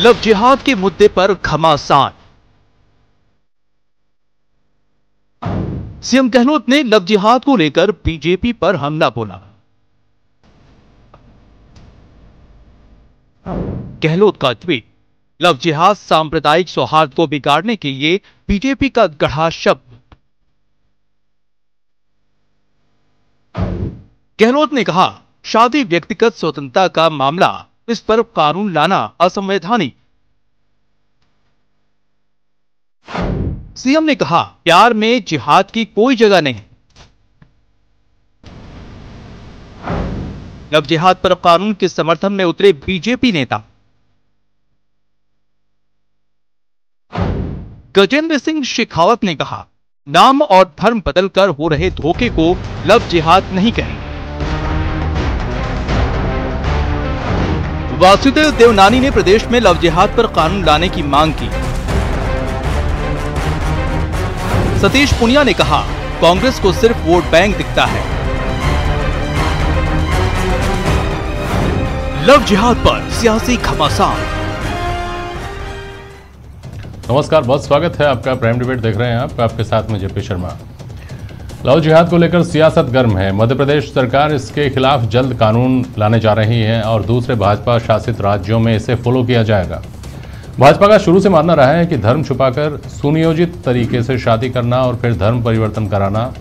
Love जिहाद के मुद्दे पर घमासान। सीएम गहलोत ने लव जिहाद को लेकर बीजेपी पर हमला बोला। गहलोत का ट्वीट, लव जिहाद सांप्रदायिक सौहार्द को बिगाड़ने के लिए बीजेपी का गढ़ा शब्द। गहलोत ने कहा, शादी व्यक्तिगत स्वतंत्रता का मामला, इस पर कानून लाना असंवैधानिक। सीएम ने कहा, प्यार में जिहाद की कोई जगह नहीं। लव जिहाद पर कानून के समर्थन में उतरे बीजेपी नेता। गजेंद्र सिंह शेखावत ने कहा, नाम और धर्म बदलकर हो रहे धोखे को लव जिहाद नहीं कहेंगे। वासुदेव देवनानी ने प्रदेश में लव जिहाद पर कानून लाने की मांग की। सतीश पुनिया ने कहा, कांग्रेस को सिर्फ वोट बैंक दिखता है। लव जिहाद पर सियासी घमासान। नमस्कार, बहुत स्वागत है आपका। प्राइम डिबेट देख रहे हैं आपके साथ में जेपी शर्मा। लव जिहाद को लेकर सियासत गर्म है। मध्य प्रदेश सरकार इसके खिलाफ जल्द कानून लाने जा रही है और दूसरे भाजपा शासित राज्यों में इसे फॉलो किया जाएगा। भाजपा का शुरू से मानना रहा है कि धर्म छुपाकर सुनियोजित तरीके से शादी करना और फिर धर्म परिवर्तन कराना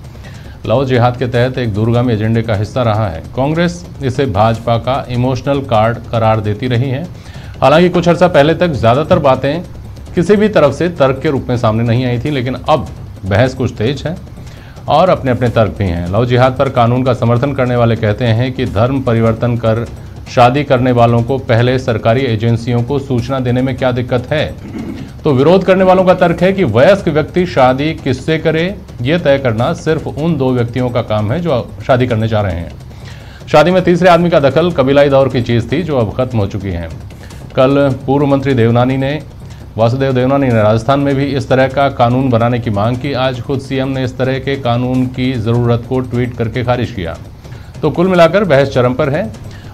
लव जिहाद के तहत एक दूरगामी एजेंडे का हिस्सा रहा है। कांग्रेस इसे भाजपा का इमोशनल कार्ड करार देती रही है। हालांकि कुछ अर्सा पहले तक ज़्यादातर बातें किसी भी तरफ से तर्क के रूप में सामने नहीं आई थी, लेकिन अब बहस कुछ तेज है और अपने अपने तर्क भी हैं। लव जिहाद पर कानून का समर्थन करने वाले कहते हैं कि धर्म परिवर्तन कर शादी करने वालों को पहले सरकारी एजेंसियों को सूचना देने में क्या दिक्कत है। तो विरोध करने वालों का तर्क है कि वयस्क व्यक्ति शादी किससे करे, यह तय करना सिर्फ उन दो व्यक्तियों का काम है जो शादी करने जा रहे हैं। शादी में तीसरे आदमी का दखल कबीलाई दौर की चीज़ थी जो अब खत्म हो चुकी है। कल पूर्व मंत्री वासुदेव देवनानी ने राजस्थान में भी इस तरह का कानून बनाने की मांग की। आज खुद सीएम ने इस तरह के कानून की ज़रूरत को ट्वीट करके खारिज किया। तो कुल मिलाकर बहस चरम पर है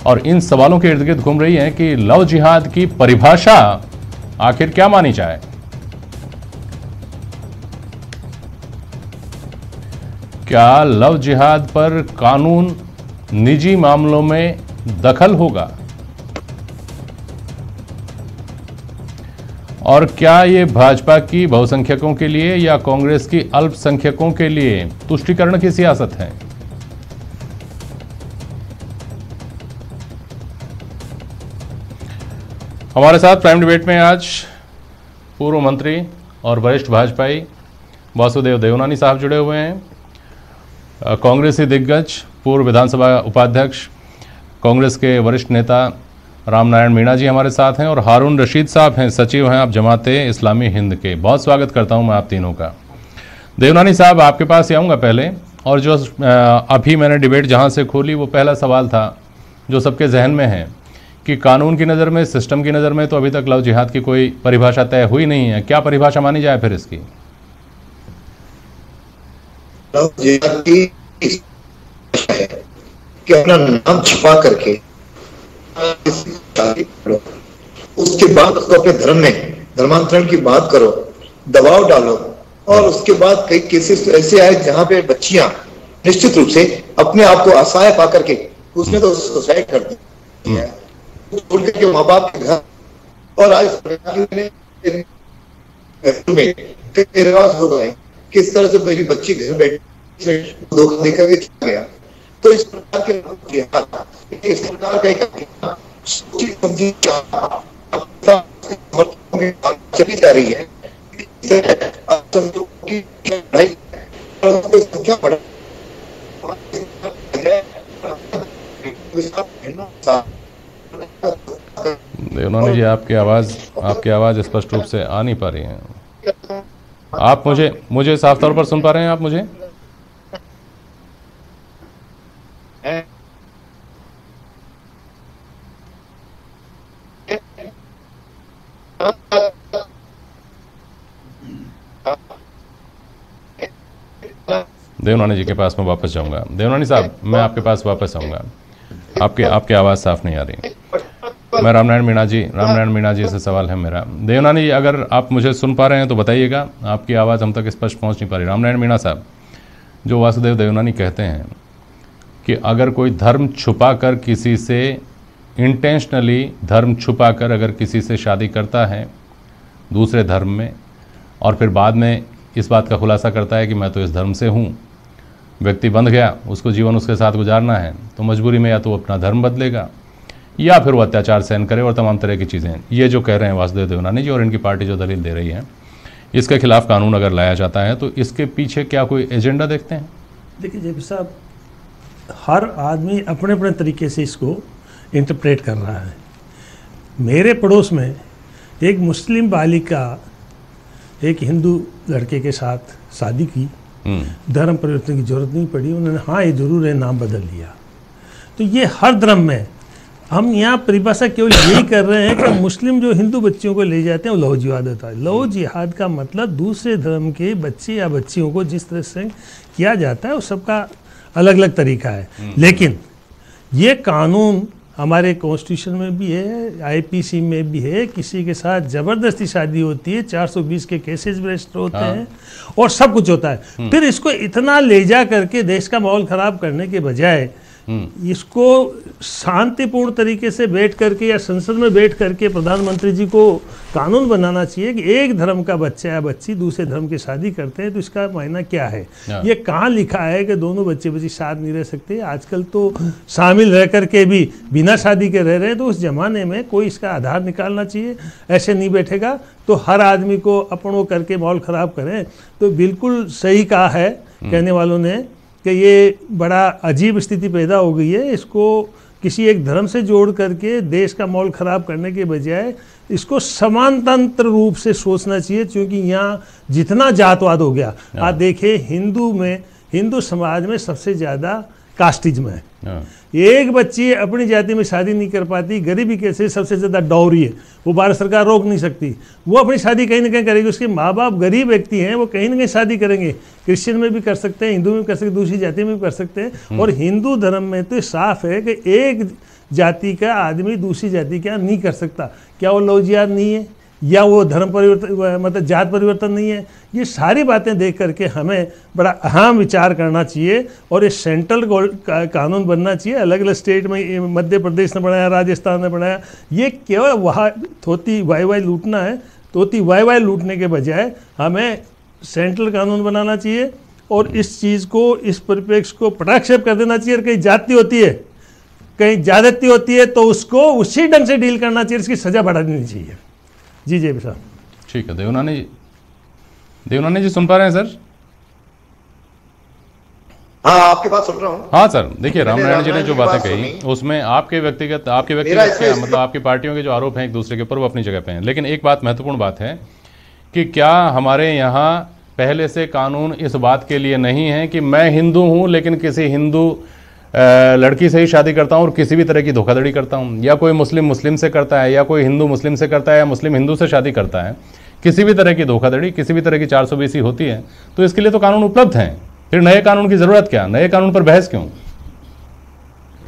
और इन सवालों के इर्द गिर्द घूम रही है कि लव जिहाद की परिभाषा आखिर क्या मानी जाए। क्या लव जिहाद पर कानून निजी मामलों में दखल होगा और क्या ये भाजपा की बहुसंख्यकों के लिए या कांग्रेस की अल्पसंख्यकों के लिए तुष्टीकरण की सियासत है। हमारे साथ प्राइम डिबेट में आज पूर्व मंत्री और वरिष्ठ भाजपाई वासुदेव देवनानी साहब जुड़े हुए हैं। कांग्रेसी दिग्गज पूर्व विधानसभा उपाध्यक्ष कांग्रेस के वरिष्ठ नेता रामनारायण मीणा जी हमारे साथ हैं और हारून रशीद साहब हैं, सचिव हैं आप जमाते इस्लामी हिंद के। बहुत स्वागत करता हूं मैं आप तीनों का। देवनानी साहब, आपके पास ही आऊँगा पहले। और जो अभी मैंने डिबेट जहां से खोली वो पहला सवाल था जो सबके जहन में है कि कानून की नज़र में, सिस्टम की नज़र में तो अभी तक लव जिहाद की कोई परिभाषा तय हुई नहीं है। क्या परिभाषा मानी जाए फिर इसकी? लव जिहाद की कि अपना नाम छुपा करके उसके बाद उसको अपने धर्म में धर्मांतरण की बात करो, दबाव डालो और उसके बाद कई केसेस ऐसे आए जहां पे बच्चियां निश्चित रूप से अपने आप को असहाय पा करके उसमें तो सुसाइड कर दी है, छोड़ के माँ बाप के घर। और आज हो गए किस तरह से मेरी बच्ची घर बैठे धोखा देकर के चला गया। तो इस प्रकार के इस प्रकार का चली जा रही है। देवनानी जी, आपकी आवाज स्पष्ट रूप से आ नहीं पा रही है। आप मुझे साफ तौर पर सुन पा रहे हैं? आप मुझे देवनानी जी के पास मैं वापस जाऊंगा। देवनानी साहब, मैं आपके पास वापस आऊंगा। आपकी आवाज़ साफ नहीं आ रही। मैं रामनारायण मीणा जी से सवाल है मेरा। देवनानी जी, अगर आप मुझे सुन पा रहे हैं तो बताइएगा, आपकी आवाज़ हम तक स्पष्ट पहुंच नहीं पा रही। रामनारायण मीणा साहब, जो वासुदेव देवनानी कहते हैं कि अगर कोई धर्म छुपा कर किसी से, इंटेंशनली धर्म छुपा कर अगर किसी से शादी करता है दूसरे धर्म में, और फिर बाद में इस बात का खुलासा करता है कि मैं तो इस धर्म से हूँ, व्यक्ति बंध गया, उसको जीवन उसके साथ गुजारना है, तो मजबूरी में या तो अपना धर्म बदलेगा या फिर वो अत्याचार सहन करे और तमाम तरह की चीज़ें। ये जो कह रहे हैं वासुदेव देवनानी जी और इनकी पार्टी जो दलील दे रही है, इसके खिलाफ कानून अगर लाया जाता है तो इसके पीछे क्या कोई एजेंडा देखते हैं? देखिए जेपी साहब, हर आदमी अपने अपने तरीके से इसको इंटरप्रेट कर रहा है। मेरे पड़ोस में एक मुस्लिम बालिका एक हिंदू लड़के के साथ शादी की, धर्म परिवर्तन की जरूरत नहीं पड़ी, उन्होंने हाँ ये जरूर है नाम बदल लिया। तो ये हर धर्म में, हम यहाँ परिभाषा केवल यही कर रहे हैं कि मुस्लिम जो हिंदू बच्चियों को ले जाते हैं वो लव जिहाद होता है। लव जिहाद का मतलब दूसरे धर्म के बच्चे या बच्चियों को जिस तरह से किया जाता है वो सबका अलग अलग तरीका है। लेकिन ये कानून हमारे कॉन्स्टिट्यूशन में भी है, आईपीसी में भी है, किसी के साथ जबरदस्ती शादी होती है, 420 के केसेस रजिस्टर होते हैं और सब कुछ होता है। फिर इसको इतना ले जा करके देश का माहौल खराब करने के बजाय इसको शांतिपूर्ण तरीके से बैठ करके या संसद में बैठ करके प्रधानमंत्री जी को कानून बनाना चाहिए कि एक धर्म का बच्चा या बच्ची दूसरे धर्म की शादी करते हैं तो इसका मायना क्या है। ये कहाँ लिखा है कि दोनों बच्चे बच्ची साथ नहीं रह सकते? आजकल तो शामिल रह करके भी बिना शादी के रह रहे हैं। तो उस जमाने में कोई इसका आधार निकालना चाहिए। ऐसे नहीं बैठेगा तो हर आदमी को अपन वो करके माहौल ख़राब करें। तो बिल्कुल सही कहा है कहने वालों ने कि ये बड़ा अजीब स्थिति पैदा हो गई है। इसको किसी एक धर्म से जोड़ करके देश का माहौल ख़राब करने के बजाय इसको समानांतर रूप से सोचना चाहिए, क्योंकि यहाँ जितना जातवाद हो गया, आप देखिए हिंदू समाज में सबसे ज़्यादा कास्टिज्म है। एक बच्ची अपनी जाति में शादी नहीं कर पाती, गरीबी कैसे सबसे ज़्यादा डॉवरी है, वो भारत सरकार रोक नहीं सकती, वो अपनी शादी कहीं ना कहीं करेगी। उसके माँ बाप गरीब व्यक्ति हैं, वो कहीं ना कहीं शादी करेंगे। क्रिश्चियन में भी कर सकते हैं, हिंदू में भी कर सकते हैं, दूसरी जाति में भी कर सकते हैं। और हिंदू धर्म में तो साफ है कि एक जाति का आदमी दूसरी जाति का नहीं कर सकता। क्या वो लव जिहाद नहीं है या वो धर्म परिवर्तन मतलब जात परिवर्तन नहीं है? ये सारी बातें देख करके हमें बड़ा अहम विचार करना चाहिए और ये सेंट्रल कानून बनना चाहिए। अलग अलग स्टेट में, मध्य प्रदेश ने बनाया, राजस्थान ने बनाया, ये केवल वहाँ थोती वाई लूटना है। तोती वाई लूटने के बजाय हमें सेंट्रल कानून बनाना चाहिए और इस चीज़ को, इस परिप्रेक्ष्य को पटाक्षेप कर देना चाहिए। कहीं जाति होती है, कहीं ज्यादती होती है तो उसको उसी ढंग से डील करना चाहिए, इसकी सज़ा बढ़ा देनी चाहिए। जी जी साहब। ठीक है। देवनानी जी सुन पा रहे हैं सर? हाँ, आपकी बात सुन रहा हूँ। हाँ सर, देखिए रामनारायण जी ने जो बातें कही उसमें आपके व्यक्तिगत मतलब आपकी पार्टियों के जो आरोप हैं एक दूसरे के ऊपर, वो अपनी जगह पे हैं। लेकिन एक बात महत्वपूर्ण बात है कि क्या हमारे यहाँ पहले से कानून इस बात के लिए नहीं है कि मैं हिंदू हूँ लेकिन किसी हिंदू लड़की से ही शादी करता हूँ और किसी भी तरह की धोखाधड़ी करता हूँ, या कोई मुस्लिम से करता है, या कोई हिंदू मुस्लिम से करता है, या मुस्लिम हिंदू से शादी करता है, किसी भी तरह की धोखाधड़ी, किसी भी तरह की 420 होती है, तो इसके लिए तो कानून उपलब्ध हैं। फिर नए कानून की जरूरत क्या? नए कानून पर बहस क्यों?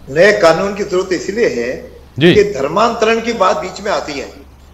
नए कानून की जरूरत इसलिए है कि धर्मांतरण की बात बीच में आती है,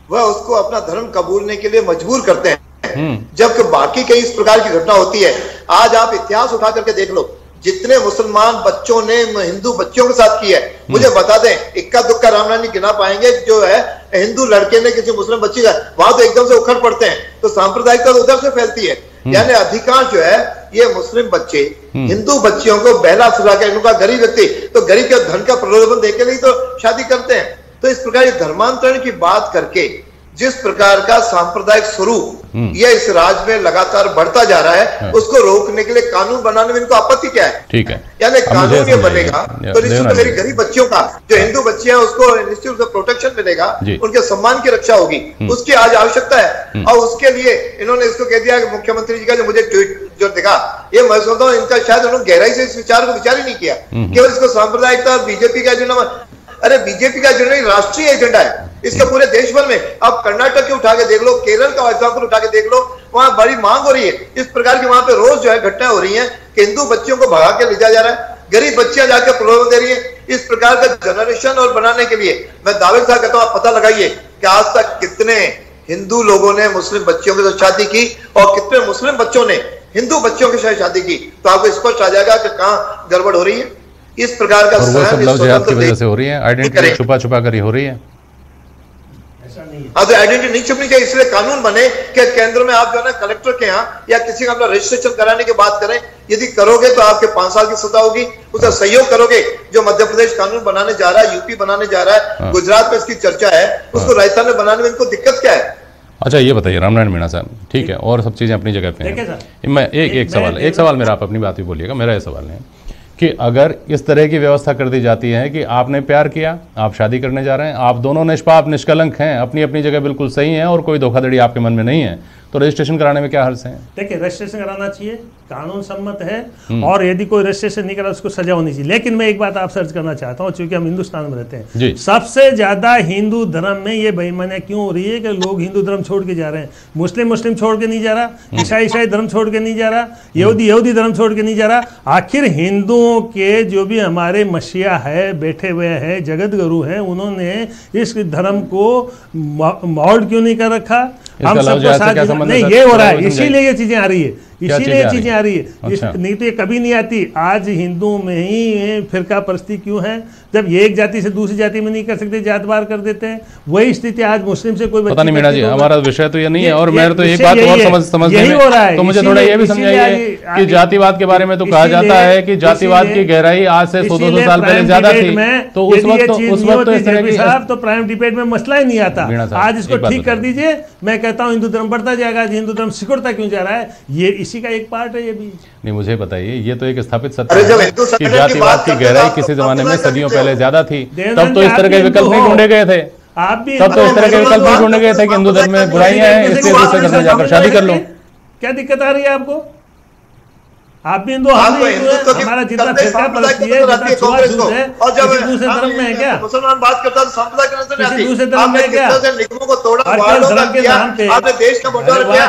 वह उसको अपना धर्म कबूलने के लिए मजबूर करते हैं, जबकि बाकी कई इस प्रकार की घटना होती है। आज आप इतिहास उठा करके देख लो, जितने मुसलमान बच्चों ने हिंदू बच्चियों के साथ किया है, मुझे बता दें, इक्का दुक्का रामनारायण गिना पाएंगे जो है हिंदू लड़के ने किसी मुस्लिम बच्ची का, वहां तो एकदम से उखड़ पड़ते हैं। तो सांप्रदायिकता तो उधर से फैलती है। यानी अधिकांश जो है ये मुस्लिम बच्चे हिंदू बच्चियों को बहला फुसला के, इनका गरीब व्यक्ति तो गरीब के धन का प्रलोभन देके नहीं तो शादी करते हैं। तो इस प्रकार धर्मांतरण की बात करके जिस प्रकार का सांप्रदायिक स्वरूप यह इस राज्य में लगातार बढ़ता जा रहा है, उसको रोकने के लिए कानून बनाने में इनको आपत्ति क्या है? ठीक है, यानी कानून ये बनेगा तो निश्चित रूप से मेरी गरीब बच्चियों का, जो हिंदू बच्चियां, उसको निश्चित रूप से प्रोटेक्शन मिलेगा, उनके सम्मान की रक्षा होगी, उसकी आज आवश्यकता है। और उसके लिए इन्होंने इसको कह दिया कि मुख्यमंत्री जी का जो मुझे ट्वीट जो दिखा, ये मैं सोचता हूँ इनका शायद उन्होंने गहराई से इस विचार को विचार ही नहीं किया, केवल इसको सांप्रदायिकता और बीजेपी का एजेंडा। अरे बीजेपी का एजेंडा राष्ट्रीय एजेंडा है, इसका पूरे देश भर में। आप कर्नाटक के उठा के देख लो, केरल का एग्जाम्पल उठा के देख लो, वहां बड़ी मांग हो रही है। इस प्रकार की वहां पे रोज जो है घटनाएं हो रही हैं कि हिंदू बच्चियों को भगा के ले जाया जा रहा है। गरीब बच्चियां जाकर प्रलोभन दे रही है। इस प्रकार का जनरेशन और बनाने के लिए मैं दावे के साथ कहता हूं, आप पता लगाइए कि आज तक कितने हिंदू लोगों ने मुस्लिम बच्चियों के साथ शादी की और कितने मुस्लिम बच्चों ने हिंदू बच्चियों के साथ शादी की, तो आपको स्पष्ट आ जाएगा कि कहां गड़बड़ हो रही है। इस प्रकार का और वो सब लव जिहाद की वजह से हो रही है, आइडेंटिटी छुपा छुपा कर ही हो रही है। हाँ, तो आइडेंटिटी नहीं छुपनी चाहिए, इसलिए कानून बने कि केंद्र में आप जो है ना कलेक्टर के यहाँ या किसी का अपना रजिस्ट्रेशन कराने की बात करें। यदि करोगे तो आपके 5 साल की सजा होगी। उसका सहयोग करोगे, जो मध्य प्रदेश कानून बनाने जा रहा है, यूपी बनाने जा रहा है, गुजरात में इसकी चर्चा है, उसको राजस्थान में बनाने में इनको दिक्कत क्या है? अच्छा ये बताइए रामनारायण मीणा साहब, ठीक है, और सब चीज़ें अपनी जगह पे हैं। मैं एक सवाल मेरा, आप अपनी बात भी बोलिएगा, मेरा ये सवाल है कि अगर इस तरह की व्यवस्था कर दी जाती है कि आपने प्यार किया, आप शादी करने जा रहे हैं, आप दोनों निष्पाप निष्कलंक हैं, अपनी अपनी जगह बिल्कुल सही हैं और कोई धोखाधड़ी आपके मन में नहीं है, तो रजिस्ट्रेशन कराने में क्या हर्ज है? देखिए, रजिस्ट्रेशन कराना चाहिए, कानून सम्मत है, और यदि कोई रजिस्ट्रेशन नहीं करा उसको सजा होनी चाहिए। लेकिन मैं एक बात आपसे अर्ज करना चाहता हूँ, चूंकि हम हिंदुस्तान में रहते हैं, सबसे ज्यादा हिंदू धर्म में ये बेईमानियां क्यों हो रही है कि लोग हिंदू धर्म छोड़ के जा रहे हैं। मुस्लिम छोड़ के नहीं जा रहा, ईसाई धर्म छोड़ के नहीं जा रहा, यहूदी धर्म छोड़ के नहीं जा रहा। आखिर हिंदुओं के जो भी हमारे मसीहा है, बैठे हुए हैं, जगत गुरु हैं, उन्होंने इस धर्म को मोल्ड क्यों नहीं कर रखा? हम सबको साथ नहीं, ये हो रहा है, इसीलिए ये चीजें आ रही है, इसीलिए ये चीजें आ रही है। अच्छा। नहीं तो ये कभी नहीं आती। आज हिंदुओं में ही फिरका परस्ती क्यों है? जब ये एक जाति से दूसरी जाति में नहीं कर सकते, जातवार कर देते हैं। वही स्थिति आज मुस्लिम से कोई पता नहीं मीणा जी, हमारा विषय तो ये नहीं है। और मैं तो एक बात और समझने में तो मुझे थोड़ा ये भी समझाइए कि जातिवाद के बारे में तो कहा जाता है कि जातिवाद की गहराई आज से 100-200 साल पहले ज्यादा थी, तो उस वक्त तो इस तरह की तो प्राइम डिबेट में मसला ही नहीं आता। आज इसको ठीक कर दीजिए, मैं कहता हूँ हिंदू धर्म बढ़ता जाएगा। हिंदू धर्म सिकुड़ता क्यों जा रहा है? ये इसी का एक पार्ट है। ये भी नहीं, मुझे बताइए, ये तो एक स्थापित सत्य है कि जातिवाद की गहराई किसी जमाने में सदियों पहले ज्यादा थी, तब तो इस तरह के विकल्प नहीं ढूंढे गए थे। आप भी तब तो इस तरह के विकल्प नहीं ढूंढे गए थे कि हिंदू धर्म में बुराइयां हैं, इसलिए दूसरे धर्म में जाकर शादी कर लो। क्या दिक्कत आ रही है आपको? आप भी हिंदू, हम भी हिंदू हैं। हमारा जितना फिरका परस्ती है, जितना छुआछूत है, किसी दूसरे धर्म में है क्या? मुसलमान बात करता है संप्रदाय के नाम से, किसी दूसरे धर्म में है क्या? नियमों को तोड़ा, धर्म के नाम पे आपने देश का बंटवारा किया।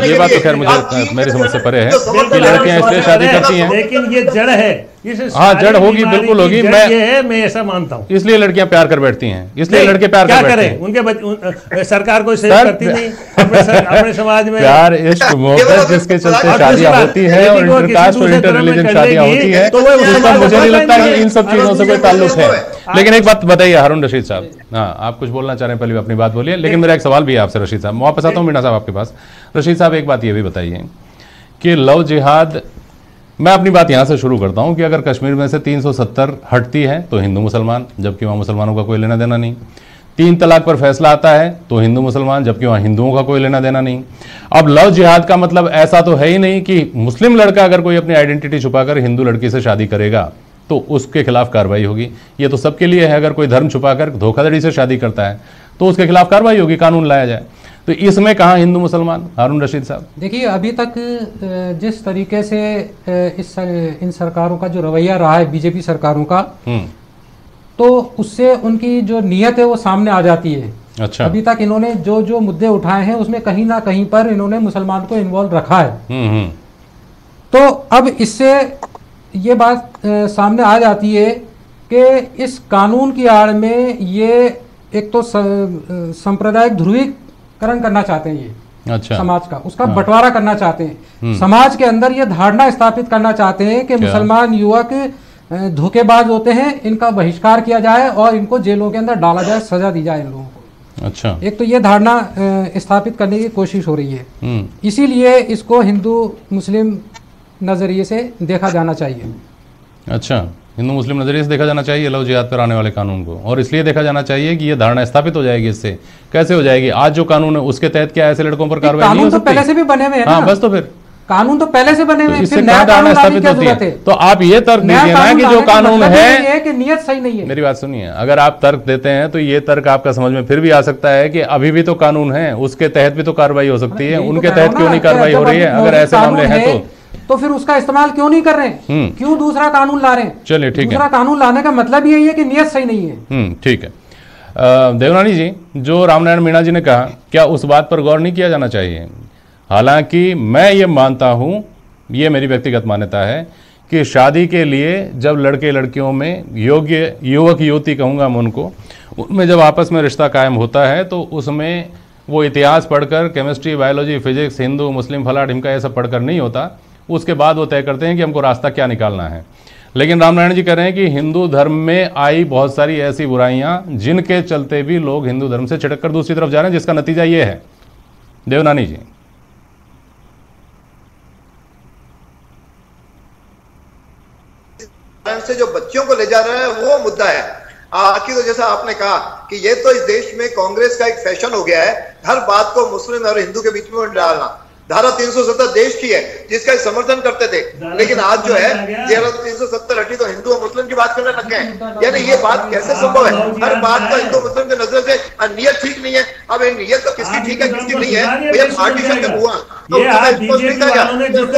ये बात तो खैर मुझे मेरी समझ से परे है कि लड़कियां इसलिए शादी करती हैं, लेकिन ये जड़ है। हाँ, जड़ होगी, बिल्कुल होगी। मैं ऐसा मानता हूँ। इसलिए लड़कियां प्यार कर बैठती हैं, इसलिए लड़के प्यार कर बैठते हैं। उनके सरकार कोई सेव करती नहीं अपने समाज में। प्यार, इश्क, मोहब्बत जिसके चलते शादियां होती है और इंटरकास्ट और इंटर रिलीजन शादियां होती है, तो उसका मुझे नहीं लगता कि इन सब चीजों से कोई ताल्लुक है। लेकिन एक बात बताइए हारून रशीद साहब, हाँ आप कुछ बोलना चाह रहे हैं, पहले अपनी बात बोलिए। लेकिन मेरा एक सवाल भी है आपसे रशीद साहब, मैं वापस आता हूँ मीणा साहब आपके पास। रशीद साहब एक बात ये भी बताइए कि लव जिहाद, मैं अपनी बात यहाँ से शुरू करता हूँ कि अगर कश्मीर में से 370 हटती है तो हिंदू मुसलमान, जबकि वहाँ मुसलमानों का कोई लेना देना नहीं। 3 तलाक पर फैसला आता है तो हिंदू मुसलमान, जबकि वहाँ हिंदुओं का कोई लेना देना नहीं। अब लव जिहाद का मतलब ऐसा तो है ही नहीं कि मुस्लिम लड़का अगर कोई अपनी आइडेंटिटी छुपाकर हिंदू लड़की से शादी करेगा तो उसके खिलाफ कार्रवाई होगी। ये तो सबके लिए है, अगर कोई धर्म छुपाकर धोखाधड़ी से शादी करता है तो उसके खिलाफ कार्रवाई होगी, कानून लाया जाए। तो इसमें कहाँ हिंदू मुसलमान? हारून रशीद साहब, देखिए, अभी तक जिस तरीके से इन सरकारों का जो रवैया रहा है, बीजेपी सरकारों का, तो उससे उनकी जो नीयत है वो सामने आ जाती है। अच्छा। अभी तक इन्होंने जो जो मुद्दे उठाए हैं उसमें कहीं ना कहीं पर इन्होंने मुसलमान को इन्वॉल्व रखा है। तो अब इससे ये बात सामने आ जाती है कि इस कानून की आड़ में ये एक तो सांप्रदायिक ध्रुवीकरण करना चाहते हैं, ये अच्छा, समाज का उसका बंटवारा करना चाहते हैं। समाज के अंदर ये धारणा स्थापित करना चाहते हैं कि मुसलमान युवक धोखेबाज होते हैं, इनका बहिष्कार किया जाए और इनको जेलों के अंदर डाला जाए, सजा दी जाए इन लोगों को। अच्छा, एक तो ये धारणा स्थापित करने की कोशिश हो रही है, इसीलिए इसको हिंदू मुस्लिम नजरिए से देखा जाना चाहिए। अच्छा, हिंदू मुस्लिम नजरिए से देखा जाना चाहिए लव जिहाद पर आने वाले कानून को, और इसलिए देखा जाना चाहिए कि ये धारणा स्थापित हो जाएगी। इससे कैसे हो जाएगी? आज जो कानून है उसके तहत क्या ऐसे लड़कों पर कार्रवाई नहीं हो सकती? पहले से भी बने हुए हैं। हाँ, बस तो फिर कानून तो पहले से बने हुए हैं, इससे क्या धारणा स्थापित होती है? तो आप ये तर्क दीजिए ना कि जो कानून है कि नियत सही नहीं है। मेरी बात सुनिए, अगर आप तर्क देते हैं तो ये तर्क आपका समझ में फिर भी आ सकता है कि अभी भी तो कानून है, उसके तहत भी तो कार्रवाई हो सकती है, उनके तहत क्यों नहीं कार्रवाई हो रही है? अगर ऐसे मामले हैं तो फिर उसका इस्तेमाल क्यों नहीं कर रहे हैं? क्यों दूसरा कानून ला रहे हैं? चलिए ठीक है, दूसरा कानून लाने का मतलब यही है कि नियत सही नहीं है। ठीक है। देवनानी जी, जो रामनारायण मीणा जी ने कहा, क्या उस बात पर गौर नहीं किया जाना चाहिए? हालांकि मैं ये मानता हूं, ये मेरी व्यक्तिगत मान्यता है कि शादी के लिए जब लड़के लड़कियों में योग्य युवक युवती कहूँगा मैं उनको, उनमें जब आपस में रिश्ता कायम होता है तो उसमें वो इतिहास पढ़कर केमिस्ट्री, बायोलॉजी, फिजिक्स, हिंदू, मुस्लिम, फला ढिमका ये सब पढ़कर नहीं होता। उसके बाद वो तय करते हैं कि हमको रास्ता क्या निकालना है। लेकिन रामनारायण जी कह रहे हैं कि हिंदू धर्म में आई बहुत सारी ऐसी बुराइयां जिनके चलते भी लोग हिंदू धर्म से छिटक कर दूसरी तरफ जा रहे हैं, जिसका नतीजा ये है। देवनानी जी, से जो बच्चियों को ले जा रहा है वो मुद्दा है। आखिर तो जैसा आपने कहा कि ये तो इस देश में कांग्रेस का एक फैशन हो गया है हर बात को मुस्लिम और हिंदू के बीच में डालना। धारा 370 देश की है जिसका समर्थन करते थे, लेकिन आज जो है धारा 370 हटी तो हिंदू और मुस्लिम की बात करने लग गए हैं। यानी ये बात कैसे संभव है? हर बात को हिंदू मुस्लिम की नजर से नियत ठीक नहीं है। अब नियत तो किसकी ठीक है किसकी नहीं है, भैया पार्टीशन जब हुआ तो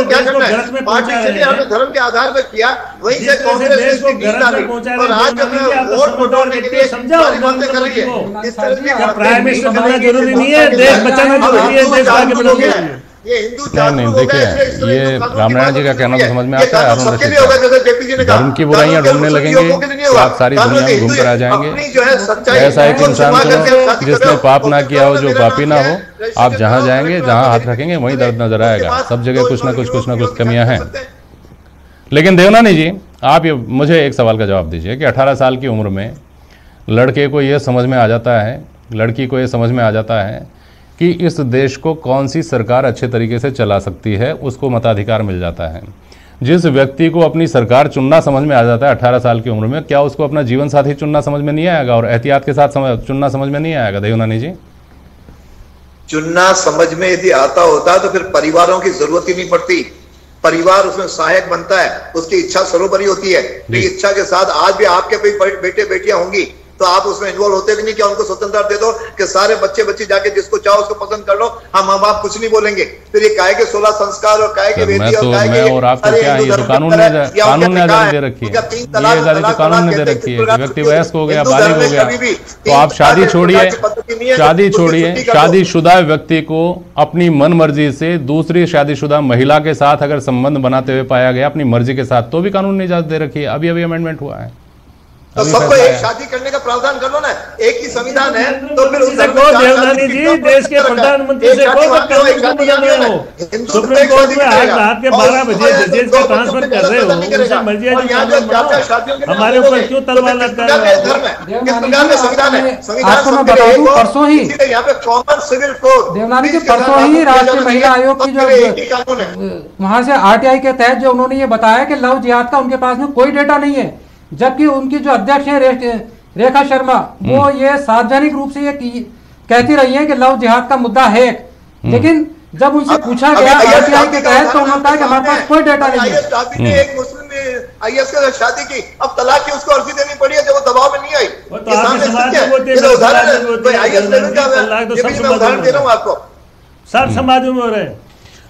क्या करना है? पार्टीशन ने हमने धर्म के आधार पर किया, वहीं से कांग्रेस ने इसकी नींद डाली और आज जब वोट बटोरने के लिए सारी बातें कर रही है। इस तरह की प्राइम मिनिस्टर बनना जरूरी नहीं है, देश बचाना जरूरी है, देश आगे बढ़ाना है। ये हिंदू नहीं देखिए, ये रामनारायण जी का कहना तो समझ में आता है। अरुण रशीद धर्म की बुराइयां ढूंढने लगेंगे तो आप सारी दुनिया में घूम कर आ जाएंगे। ऐसा एक इंसान को जिसने पाप ना किया हो, जो पापी ना हो, आप जहां जाएंगे जहां हाथ रखेंगे वहीं दर्द नजर आएगा। सब जगह कुछ ना कुछ कमियां हैं। लेकिन देवनानी जी, आप ये मुझे एक सवाल का जवाब दीजिए कि 18 साल की उम्र में लड़के को ये समझ में आ जाता है, लड़की को ये समझ में आ जाता है कि इस देश को कौन सी सरकार अच्छे तरीके से चला सकती है, उसको मताधिकार मिल जाता है। जिस व्यक्ति को अपनी सरकार चुनना समझ में आ जाता है 18 साल की उम्र में, क्या उसको अपना जीवन साथी चुनना समझ में नहीं आएगा और एहतियात के साथ चुनना समझ में नहीं आएगा? देवनानी जी, चुनना समझ में यदि आता होता तो फिर परिवारों की जरूरत ही नहीं पड़ती। परिवार उसमें सहायक बनता है, उसकी इच्छा सरोबरी होती है। इच्छा के साथ आज भी आपके कोई बेटे बेटियां होंगी तो आप उसमें इन्वॉल्व होते भी नहीं, क्या उनको स्वतंत्रता दे दो कि सारे बच्चे बच्ची जाके जिसको चाहो उसको पसंद कर लो, हम आप कुछ नहीं बोलेंगे। फिर ये काहे के 16 संस्कार और काहे के वेदी और काहे के, और आपको क्या है, ये तो कानून ने आजादी दे रखी है, ये आजादी तो कानून ने दे रखी है। व्यक्ति वयस्क हो गया, बालिग हो गया तो आप शादी छोड़िए, शादीशुदा व्यक्ति को अपनी मन मर्जी से दूसरी शादीशुदा महिला के साथ अगर संबंध बनाते हुए पाया गया अपनी मर्जी के साथ, तो भी कानून ने इजाजत दे रखी है। अभी अमेंडमेंट हुआ है। तो सबको एक शादी करने का प्रावधान कर लो ना, एक ही संविधान है तो फिर देवनानी जी, देश के प्रधानमंत्री से सुप्रीम कोर्ट में आज रात के 12 बजे जजेस का ट्रांसफर कर रहे हो, उनसे मर्जी है। हमारे ऊपर क्यों तलवार लटका रहे हो? आपको मैं बता दूं, परसों ही यहाँ पे कॉमन सिविल कोड, देवनानी जी, परसों ही राष्ट्रीय महिला आयोग की जो वहां से RTI के तहत जो उन्होंने ये बताया कि लव जिहाद का उनके पास में कोई डेटा नहीं है, जबकि उनकी जो अध्यक्ष है रेखा शर्मा, वो ये सार्वजनिक रूप से ये कहती रही है कि लव जिहाद का मुद्दा है। लेकिन जब उनसे पूछा गया RTI के तहत तो उन्होंने कहा कि हमारे पास कोई डेटा नहीं है। एक मुस्लिम IS के साथ शादी की, अब तलाक की उसको अर्जी देनी पड़ी है जब वो दबाव में नहीं आई। उदाहरण दे रहा हूँ आपको, सब समाजों में हो रहे हैं।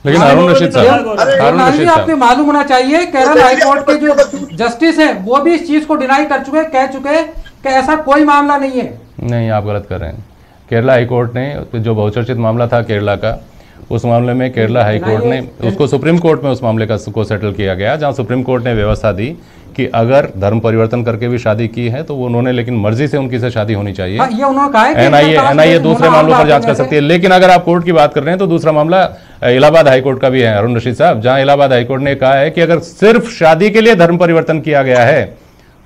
लेकिन अरुण रशीद साहब, आपको मालूम होना चाहिए केरल हाईकोर्ट के जो जस्टिस हैं वो भी इस चीज को डिनाई कर चुके, कह चुके कि ऐसा कोई मामला नहीं है। नहीं, आप गलत कर रहे हैं। केरला हाईकोर्ट ने जो बहुचर्चित मामला था केरला का, उस मामले में केरला हाईकोर्ट ने उसको सुप्रीम कोर्ट में उस मामले को सेटल किया गया, जहां सुप्रीम कोर्ट ने व्यवस्था दी कि अगर धर्म परिवर्तन करके भी शादी की है तो वो उन्होंने, लेकिन मर्जी से उनकी से शादी होनी चाहिए। ये उन्होंने कहा है एनआईए दूसरे मामलों पर जांच कर सकती है। लेकिन अगर आप कोर्ट की बात कर रहे हैं तो दूसरा मामला इलाहाबाद हाईकोर्ट का भी है अरुण रशीद साहब, जहां इलाहाबाद हाईकोर्ट ने कहा है कि अगर सिर्फ शादी के लिए धर्म परिवर्तन किया गया है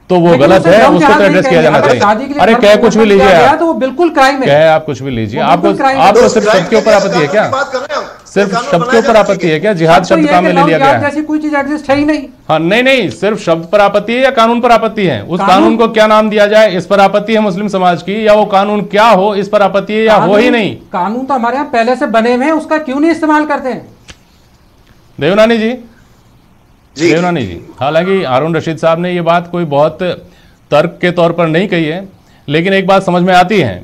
तो वो गलत है, उसको तो एड्रेस किया जाना चाहिए। अरे कह कुछ भी लीजिए आप, तो वो बिल्कुल क्राइम है। कह आप कुछ भी लीजिए, आपको सिर्फ शब्द के ऊपर आपत्ति है क्या? सिर्फ शब्द के ऊपर आपत्ति है क्या? जिहाद शब्द काम में ले लिया गया है, जैसी कोई चीज एग्जिस्ट है ही नहीं। हाँ, नहीं, सिर्फ शब्द पर आपत्ति है या कानून पर आपत्ति है? उस कानून को क्या नाम दिया जाए, इस पर आपत्ति है मुस्लिम समाज की, या वो कानून क्या हो इस पर आपत्ति है, या हो ही नहीं? कानून तो हमारे यहाँ पहले से बने हुए हैं, उसका क्यों नहीं इस्तेमाल करते हैं? देवनानी जी, देवनानी जी, हालांकि अरुण रशीद साहब ने ये बात कोई बहुत तर्क के तौर पर नहीं कही है, लेकिन एक बात समझ में आती है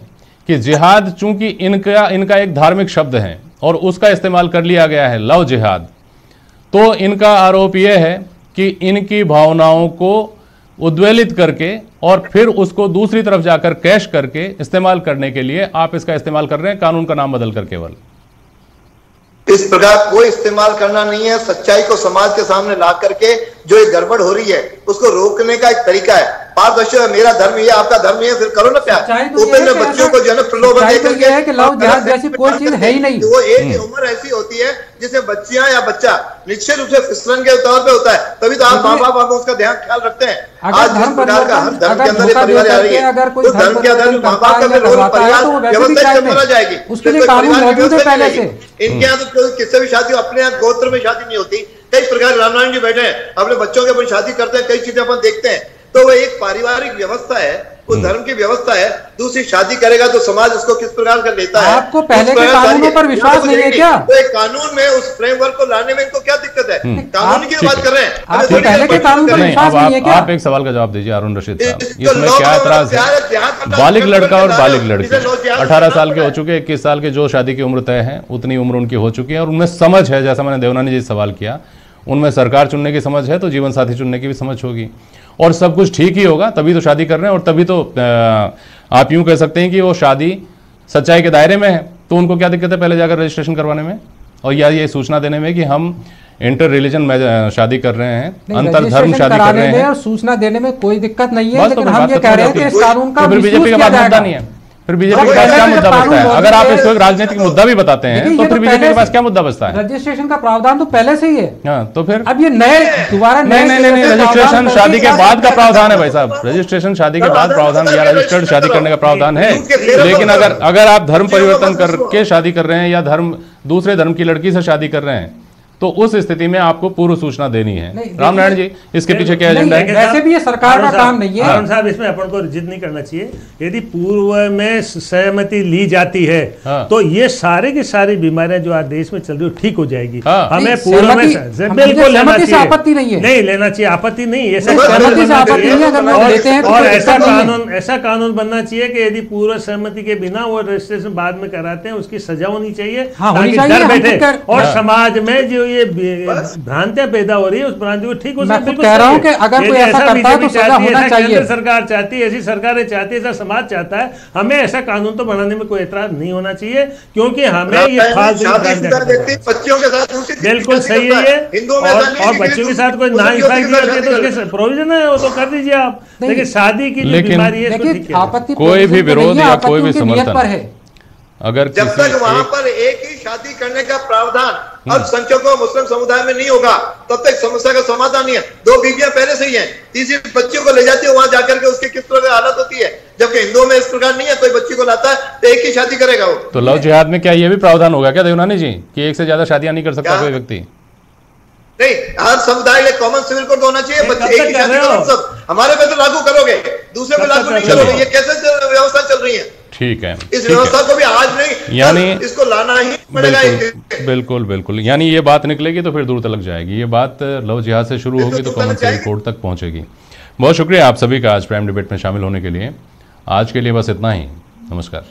कि जिहाद चूंकि इनका एक धार्मिक शब्द है और उसका इस्तेमाल कर लिया गया है लव जिहाद, तो इनका आरोप यह है कि इनकी भावनाओं को उद्वेलित करके और फिर उसको दूसरी तरफ जाकर कैश करके इस्तेमाल करने के लिए आप इसका इस्तेमाल कर रहे हैं, कानून का नाम बदल कर। केवल इस प्रकार कोई इस्तेमाल करना नहीं है, सच्चाई को समाज के सामने ला करके जो एक गड़बड़ हो रही है उसको रोकने का एक तरीका है। पारदर्शी, मेरा धर्म ये आपका धर्म ये, फिर करो ना प्यार। ओपन में बच्चों को जो है प्रलोभन देकर के जैसी कोई चीज है ही नहीं। वो एक उम्र ऐसी होती है जिसमें बच्चियां या बच्चा निश्चित रूप से फिसलन के तौर पे होता है, तभी तो आप माँ बाप उसका ध्यान ख्याल रखते हैं। आज जिस प्रकार का हर धर्म के अंदर ये परिवार आ रही है, तो धर्म के अंदर माँ बाप का रोल परिवार व्यवस्था से बोला जाएगी, उसके लिए कानून मौजूद है पहले से। इनके यहाँ तो किससे भी शादी अपने यहाँ गोत्र में शादी नहीं होती। कई प्रकार रामनारायण जी बैठे हैं, अपने बच्चों के अपन शादी करते हैं, कई चीजें अपन देखते हैं। तो वो एक पारिवारिक व्यवस्था है, वो धर्म की व्यवस्था है। दूसरी शादी करेगा तो समाज उसको किस प्रकार का लेता है। आपको पहले के कानूनों पर विश्वास नहीं है क्या? तो एक कानून में उस फ्रेमवर्क को लाने में इनको क्या दिक्कत है? कानून की बात कर रहे हैं। पहले के कानून पर विश्वास नहीं है क्या? आप एक सवाल का जवाब दीजिए अरुण रशीद साहब, इसमें क्या एतराज है? बालिग लड़का और बालिग लड़की 18 साल के हो चुके, 21 साल के जो शादी की उम्र तय है उतनी उम्र उनकी हो चुकी है और उनमें समझ है, जैसा मैंने देवनानी जी से सवाल किया, उनमें सरकार चुनने की समझ है तो जीवन साथी चुनने की भी समझ होगी और सब कुछ ठीक ही होगा, तभी तो शादी कर रहे हैं। और तभी तो आप यूं कह सकते हैं कि वो शादी सच्चाई के दायरे में है। तो उनको क्या दिक्कत है पहले जाकर रजिस्ट्रेशन करवाने में और या ये सूचना देने में कि हम इंटर रिलीजन में शादी कर रहे हैं, अंतर धर्म शादी कर रहे हैं। और सूचना देने में कोई दिक्कत नहीं है, लेकिन हम ये कह रहे हैं कि इस कानून का बीजेपी का बात मुद्दा नहीं है, फिर बीजेपी के पास क्या मुद्दा बचता है? अगर आप इसको एक राजनीतिक मुद्दा भी बताते हैं तो फिर बीजेपी के पास क्या मुद्दा बचता है? रजिस्ट्रेशन का प्रावधान तो पहले से ही है। हाँ, तो फिर अब ये नए दोबारा नहीं, रजिस्ट्रेशन शादी के बाद का प्रावधान है भाई साहब। रजिस्ट्रेशन शादी के बाद प्रावधान या रजिस्टर्ड शादी करने का प्रावधान है। लेकिन अगर आप धर्म परिवर्तन करके शादी कर रहे हैं या दूसरे धर्म की लड़की से शादी कर रहे हैं तो उस स्थिति में आपको पूर्व सूचना देनी है। रामनारायण जी, इसके पीछे क्या एजेंडा है? वैसे भी ये सरकार का काम नहीं है। अरुण साहब, इसमें अपन को जिद नहीं करना चाहिए। यदि पूर्व में सहमति ली जाती है तो ये सारे की सारी बीमारियां जो आज देश में चल रही है ठीक हो जाएगी। हमें पूर्व में बिल्कुल लेना चाहिए, आपत्ति नहीं है, नहीं लेना चाहिए, आपत्ति नहीं है। और ऐसा कानून बनना चाहिए कि यदि पूर्व सहमति के बिना वो रजिस्ट्रेशन बाद में कराते हैं उसकी सजा होनी चाहिए, ताकि डर बैठे और समाज में जो ये भ्रांतियां पैदा हो रही है उस भ्रांति को ठीक हो सके। कह रहा हूं कि अगर कोई ऐसा करता है तो सजा होना चाहिए। केंद्र सरकार चाहती है, ऐसी सरकारें चाहती है, ऐसा समाज चाहता है। हमें ऐसा कानून तो बनाने में कोई एतराज नहीं होना चाहिए, क्योंकि हमें ये बच्चों के साथ बिल्कुल सही है ये। और बच्चों के साथ कोई नाइंसाफी करती है तो उसके प्रोविजन है, वो तो कर दीजिए आप। लेकिन शादी की बीमारी है, आपत्ति कोई भी विरोध या कोई भी समर्थन पर है, अगर जब तक वहां पर एक ही शादी करने का प्रावधान अल्पसंख्यकों मुस्लिम समुदाय में नहीं होगा तब तक समस्या का समाधान नहीं है। 2 बीवियां पहले से ही हैं, तीसरी बच्चियों को ले जाती है वहां जाकर के उसकी किस तरह की हालत होती है, जबकि हिंदुओं में इस प्रकार नहीं है। कोई बच्ची को लाता है तो एक ही शादी करेगा वो। तो लव जिहाद में क्या ये भी प्रावधान होगा क्या देवनानी जी कि एक से ज्यादा शादियां नहीं कर सकता कोई व्यक्ति? नहीं, हर समुदाय में कॉमन सिविल कोड होना चाहिए। बच्चे एक ही शादी करो सब, हमारे पे तो लागू करोगे, दूसरे पे लागू नहीं करोगे। ये कैसे व्यवस्था चल रही है? ठीक है, इस व्यवस्था को भी आज नहीं, यानी इसको लाना ही पड़ेगा। बिल्कुल, यानी ये बात निकलेगी तो फिर दूर तक जाएगी। ये बात लव जिहाद से शुरू होगी तो कॉमन सिविल कोड तक पहुंचेगी। बहुत शुक्रिया आप सभी का आज प्राइम डिबेट में शामिल होने के लिए। आज के लिए बस इतना ही, नमस्कार।